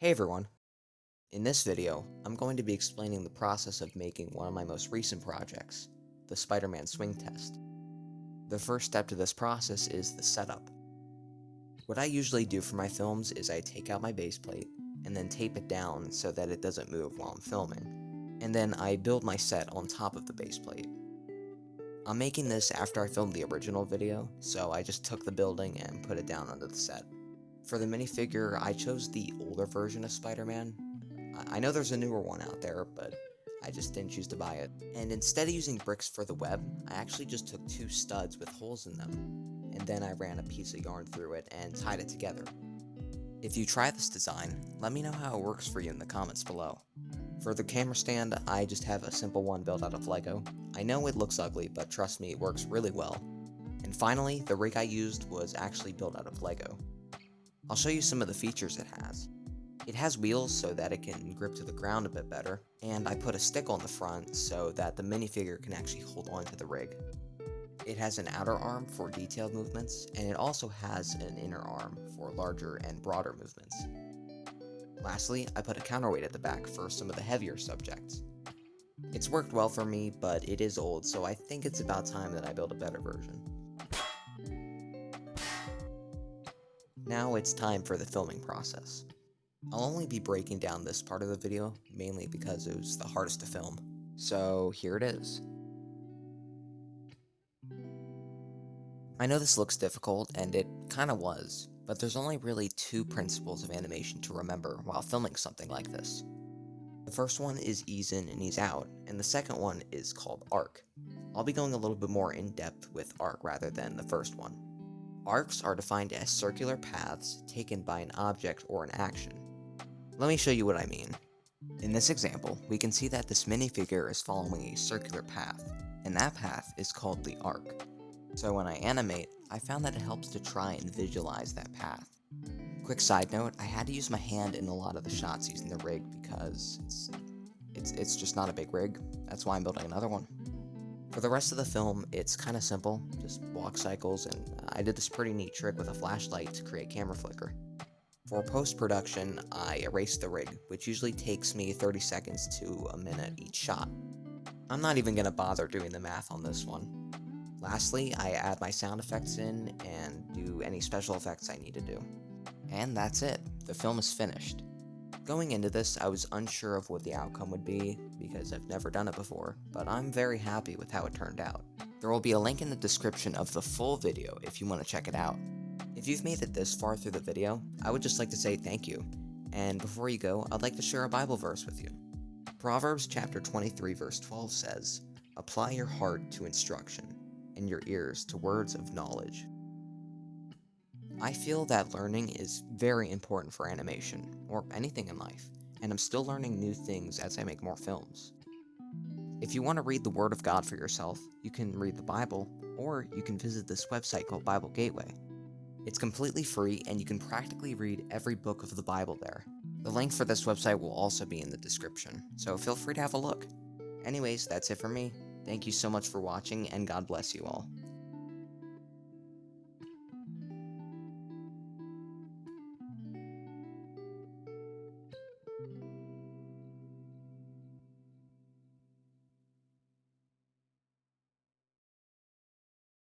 Hey everyone! In this video, I'm going to be explaining the process of making one of my most recent projects, the Spiderman Swing Test. The first step to this process is the setup. What I usually do for my films is I take out my base plate and then tape it down so that it doesn't move while I'm filming, and then I build my set on top of the base plate. I'm making this after I filmed the original video, so I just took the building and put it down under the set. For the minifigure, I chose the older version of Spider-Man. I know there's a newer one out there, but I just didn't choose to buy it. And instead of using bricks for the web, I actually just took two studs with holes in them, and then I ran a piece of yarn through it and tied it together. If you try this design, let me know how it works for you in the comments below. For the camera stand, I just have a simple one built out of Lego. I know it looks ugly, but trust me, it works really well. And finally, the rig I used was actually built out of Lego. I'll show you some of the features it has. It has wheels so that it can grip to the ground a bit better, and I put a stick on the front so that the minifigure can actually hold on to the rig. It has an outer arm for detailed movements, and it also has an inner arm for larger and broader movements. Lastly, I put a counterweight at the back for some of the heavier subjects. It's worked well for me, but it is old, so I think it's about time that I build a better version. Now it's time for the filming process. I'll only be breaking down this part of the video, mainly because it was the hardest to film. So here it is. I know this looks difficult, and it kinda was, but there's only really two principles of animation to remember while filming something like this. The first one is ease in and ease out, and the second one is called arc. I'll be going a little bit more in depth with arc rather than the first one. Arcs are defined as circular paths taken by an object or an action. Let me show you what I mean. In this example, we can see that this minifigure is following a circular path, and that path is called the arc. So when I animate, I found that it helps to try and visualize that path. Quick side note, I had to use my hand in a lot of the shots using the rig because it's just not a big rig. That's why I'm building another one. For the rest of the film, it's kinda simple, just walk cycles, and I did this pretty neat trick with a flashlight to create camera flicker. For post-production, I erase the rig, which usually takes me 30 seconds to a minute each shot. I'm not even gonna bother doing the math on this one. Lastly, I add my sound effects in and do any special effects I need to do. And that's it, the film is finished. Going into this, I was unsure of what the outcome would be, because I've never done it before, but I'm very happy with how it turned out. There will be a link in the description of the full video if you want to check it out. If you've made it this far through the video, I would just like to say thank you. And before you go, I'd like to share a Bible verse with you. Proverbs chapter 23 verse 12 says, "Apply your heart to instruction, and your ears to words of knowledge." I feel that learning is very important for animation, or anything in life, and I'm still learning new things as I make more films. If you want to read the Word of God for yourself, you can read the Bible, or you can visit this website called Bible Gateway. It's completely free, and you can practically read every book of the Bible there. The link for this website will also be in the description, so feel free to have a look. Anyways, that's it for me. Thank you so much for watching, and God bless you all.